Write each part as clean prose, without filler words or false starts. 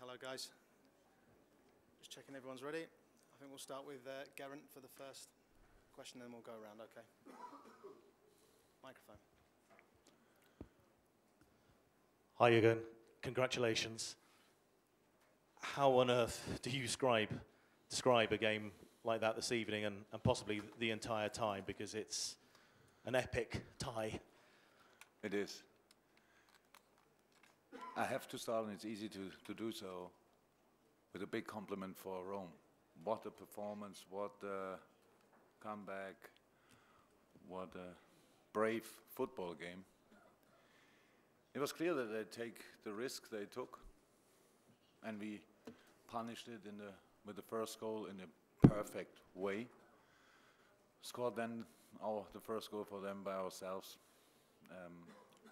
hello guys. Just checking everyone's ready. I think we'll start with Geraint for the first question, then we'll go around, okay? Microphone. Hi Jurgen, congratulations. How on earth do you describe a game like that this evening and possibly the entire tie, because it's an epic tie? It is. I have to start, and it's easy to do so, with a big compliment for Rome. What a performance, what a comeback, what a brave football game. It was clear that they take the risk they took, and we punished it with the first goal in a perfect way. Scored then the first goal for them by ourselves.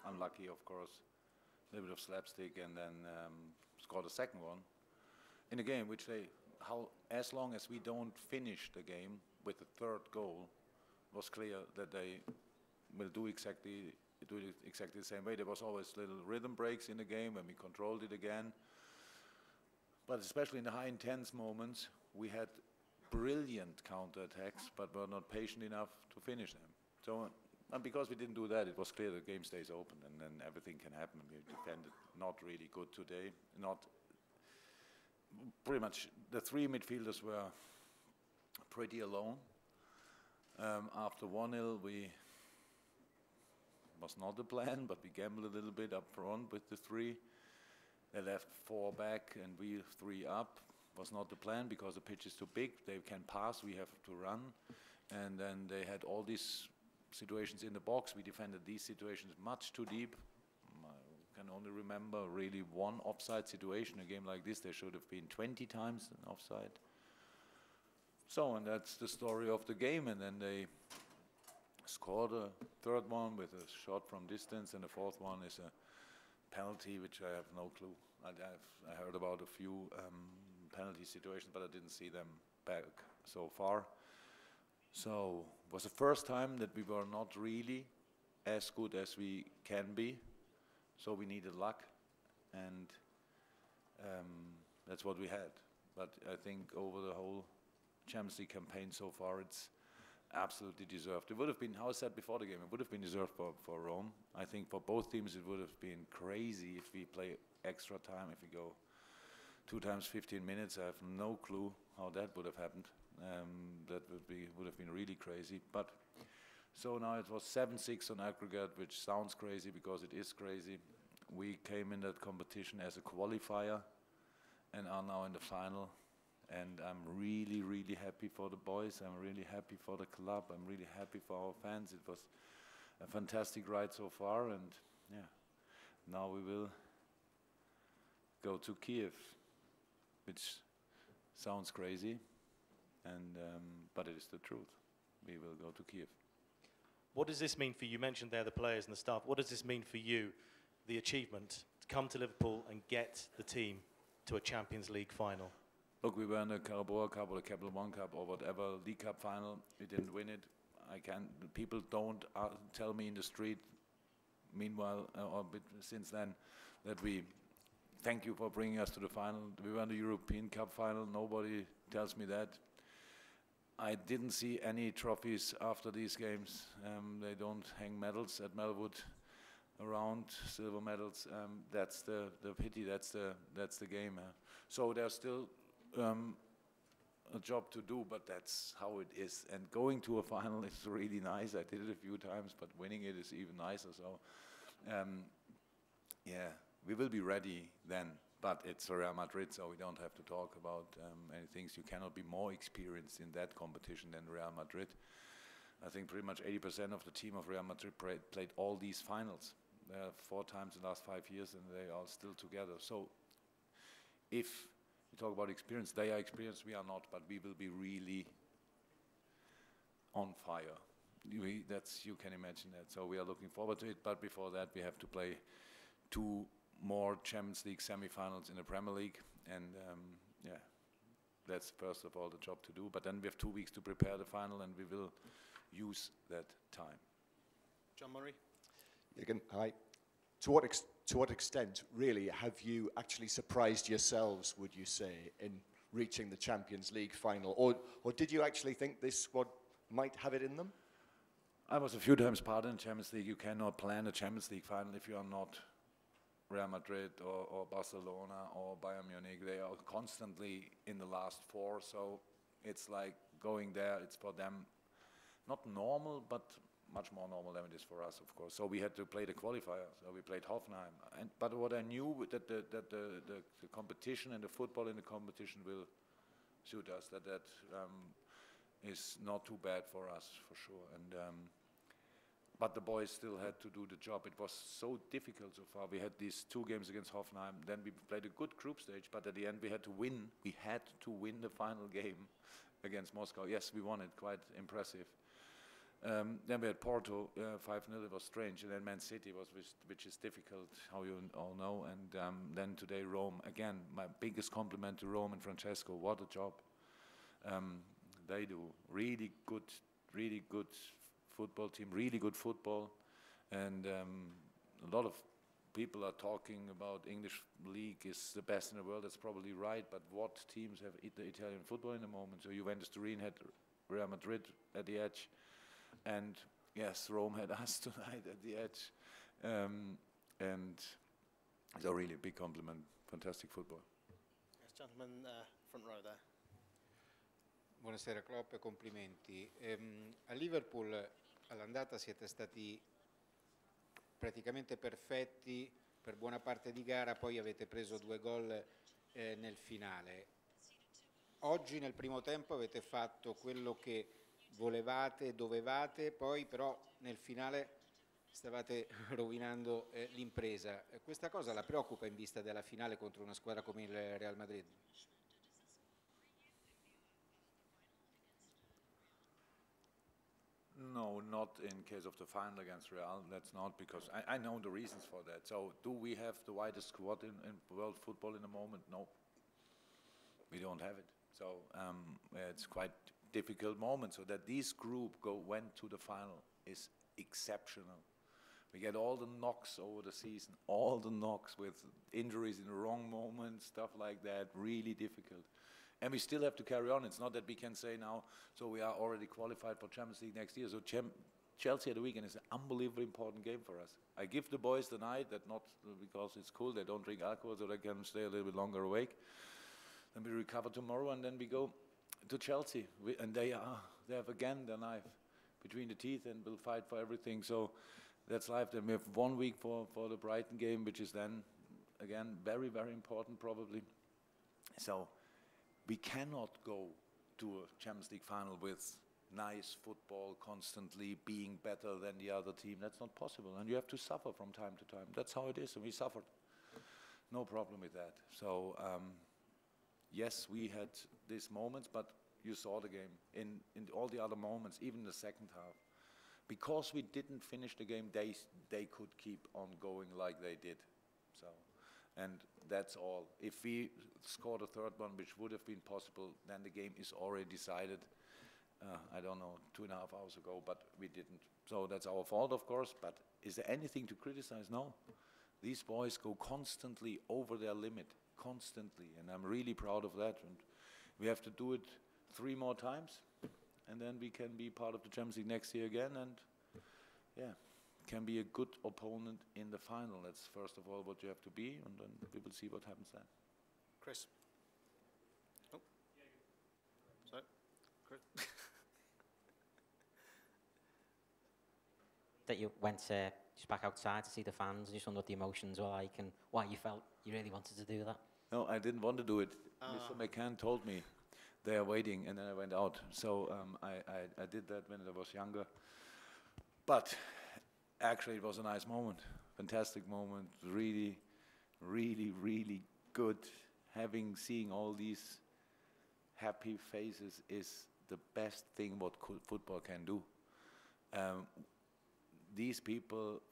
Unlucky, of course. A little bit of slapstick, and then scored a second one in a game which as long as we don't finish the game with the third goal, it was clear that they will do exactly the same way. There was always little rhythm breaks in the game when we controlled it again. But especially in the high intense moments, we had brilliant counterattacks, but were not patient enough to finish them. So, and because we didn't do that, it was clear the game stays open, and then everything can happen. We defended not really good today. Pretty much the three midfielders were pretty alone. After 1-0, was not the plan, but we gambled a little bit up front with the three. They left 4 back and we 3 up. Was not the plan because the pitch is too big. They can pass, we have to run. And then they had all these situations in the box. We defended these situations much too deep. I can only remember really one offside situation. A game like this, there should have been 20 times an offside. So, and that's the story of the game. And then they scored a third one with a shot from distance, and the fourth one is a penalty, which I have no clue. I heard about a few penalty situations, but I didn't see them back so far. So it was the first time that we were not really as good as we can be. So we needed luck, and that's what we had. But I think over the whole Champions League campaign so far, it's absolutely deserved. It would have been, how I said before the game, it would have been deserved for Rome. I think for both teams it would have been crazy if we play extra time, if we go 2 times 15 minutes. I have no clue how that would have happened. That would have been really crazy. But so now it was 7-6 on aggregate, which sounds crazy because it is crazy. We came in that competition as a qualifier and are now in the final. And I'm really, really happy for the boys. I'm really happy for the club. I'm really happy for our fans. It was a fantastic ride so far, and yeah, now we will go to Kiev, which sounds crazy, and but it is the truth. We will go to Kiev. What does this mean for you? You mentioned there the players and the staff. What does this mean for you, the achievement, to come to Liverpool and get the team to a Champions League final? Look, we were in the Carabao Cup or the Capital One Cup or whatever League Cup final. We didn't win it. People don't tell me in the street, meanwhile, or since then, that we thank you for bringing us to the final. We were in the European Cup final. Nobody tells me that. I didn't see any trophies after these games. They don't hang medals at Melwood around, silver medals. That's the pity. That's the game. So there's still a job to do, but that's how it is. And going to a final is really nice. I did it a few times, but winning it is even nicer. So, yeah, we will be ready then. But it's Real Madrid, so we don't have to talk about any things. You cannot be more experienced in that competition than Real Madrid. I think pretty much 80% of the team of Real Madrid played all these finals. 4 times in the last 5 years, and they are still together. So, if we talk about experience, they are experienced, we are not, but we will be really on fire. You can imagine that. So we are looking forward to it, but before that we have to play 2 more Champions League semi-finals in the Premier League, and yeah, that's first of all the job to do. But then we have 2 weeks to prepare the final, and we will use that time. John Murray. Jürgen, hi. to what extent, really, have you actually surprised yourselves, would you say, in reaching the Champions League final? Or did you actually think this squad might have it in them? I was a few times part in the Champions League. You cannot plan a Champions League final if you are not Real Madrid or Barcelona or Bayern Munich. They are constantly in the last four, so it's like going there. It's for them not normal, but much more normal than it is for us, of course. So we had to play the qualifier. So we played Hoffenheim. But what I knew that the competition and the football in the competition will suit us. That is not too bad for us, for sure. And but the boys still had to do the job. It was so difficult so far. We had these 2 games against Hoffenheim. Then we played a good group stage, but at the end we had to win. We had to win the final game against Moscow. Yes, we won it. Quite impressive. Then we had Porto, 5-0. It was strange. And then Man City was, which is difficult, how you all know. And then today Rome. Again, my biggest compliment to Rome and Francesco. What a job. They do really good football team, really good football. And a lot of people are talking about English league is the best in the world. That's probably right. But what teams have the Italian football in the moment? So Juventus Turin had Real Madrid at the edge. And yes, Rome had us tonight at the edge. And so really a big compliment. Fantastic football. Yes, gentlemen, front row there. Buonasera Klopp e complimenti. A Liverpool all'andata siete stati praticamente perfetti per buona parte di gara, poi avete preso 2 gol nel finale. Oggi nel primo tempo avete fatto quello che volevate, dovevate, poi però nel finale stavate rovinando l'impresa. Questa cosa la preoccupa in vista della finale contro una squadra come il Real Madrid? No, not in case of the final against Real. That's not, because I know the reasons for that. So do we have the widest squad in world football in the moment? No, we don't have it. So it's quite difficult moment. So that this group went to the final is exceptional. We get all the knocks over the season, all the knocks with injuries in the wrong moment, stuff like that, really difficult. And we still have to carry on. It's not that we can say now, so we are already qualified for Champions League next year. So Chelsea at the weekend is an unbelievably important game for us. I give the boys the night, that not because it's cool, they don't drink alcohol, so they can stay a little bit longer awake. Then we recover tomorrow, and then we go to Chelsea. And they have again their knife between the teeth and will fight for everything. So that's life. Then we have 1 week for the Brighton game, which is then, again, very, very important probably. So we cannot go to a Champions League final with nice football, constantly being better than the other team. That's not possible. And you have to suffer from time to time. That's how it is, and we suffered. No problem with that. So, yes, we had these moments, but you saw the game. In all the other moments, even the second half, because we didn't finish the game, they could keep on going like they did. So. And that's all. If we scored a third one, which would have been possible, then the game is already decided, I don't know, 2.5 hours ago, but we didn't. So that's our fault, of course, but is there anything to criticize? No. These boys go constantly over their limit, constantly, and I'm really proud of that. And we have to do it 3 more times, and then we can be part of the Champions League next year again, and yeah. Can be a good opponent in the final. That's first of all what you have to be, and then we will see what happens then. Chris. Oh. Sorry. Chris. That you went just back outside to see the fans, just wonder what the emotions were like and why you felt you really wanted to do that. No, I didn't want to do it. Mr. McCann told me they are waiting, and then I went out. So I did that when I was younger. But actually, it was a nice moment, fantastic moment, really, really, really good. Seeing all these happy faces is the best thing what football can do. These people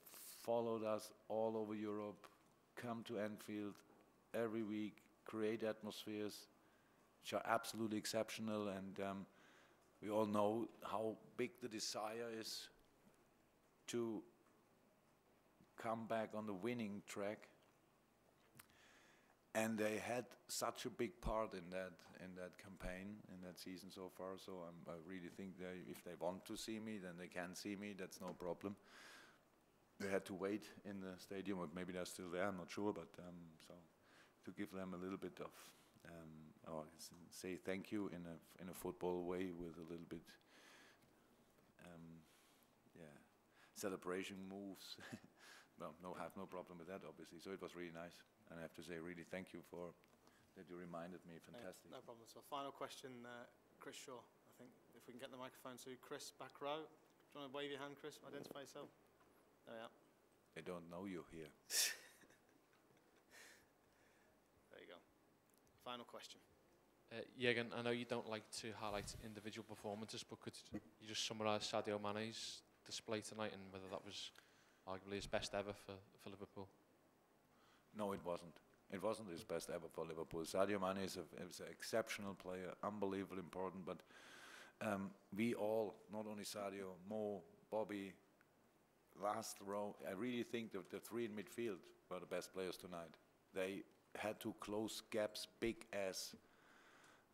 followed us all over Europe, come to Anfield every week, create atmospheres which are absolutely exceptional, and we all know how big the desire is to come back on the winning track. And they had such a big part in that campaign, in that season so far. So I really think if they want to see me, then they can see me. That's no problem. They had to wait in the stadium, or maybe they're still there. I'm not sure, but so to give them a little bit of, or say thank you in a football way with a little bit, celebration moves. No, have no problem with that, obviously. So it was really nice. And I have to say, really thank you for that you reminded me. Fantastic. No problem. So final question, Chris Shaw. I think if we can get the microphone to Chris, back row. Do you want to wave your hand, Chris? Identify yourself. There we are. I don't know you here. There you go. Final question. Jurgen, I know you don't like to highlight individual performances, but could you just summarise Sadio Mane's display tonight and whether that was arguably his best ever for Liverpool? No, it wasn't. It wasn't his best ever for Liverpool. Sadio Mane is an exceptional player, unbelievably important, but we all, not only Sadio, Mo, Bobby, last row, I really think that the three in midfield were the best players tonight. They had to close gaps big as,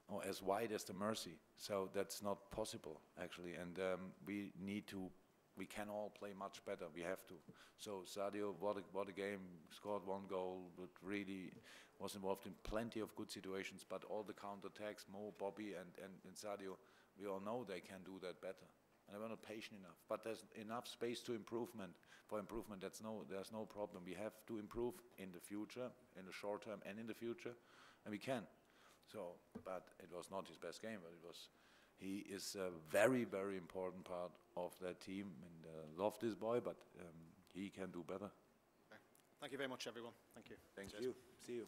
or as wide as the Mersey. So that's not possible, actually, and we can all play much better. We have to. So Sadio, what a game! Scored one goal, but really was involved in plenty of good situations. But all the counter-attacks, Mo, Bobby, and Sadio, we all know they can do that better. And we're not patient enough. But there's enough space to improvement. For improvement, there's no problem. We have to improve in the future, in the short term, and in the future, and we can. So, but it was not his best game, but it was. He is a very, very important part of that team, and love this boy, but he can do better. Okay. Thank you very much, everyone. Thank you. Thank Cheers. you. See you.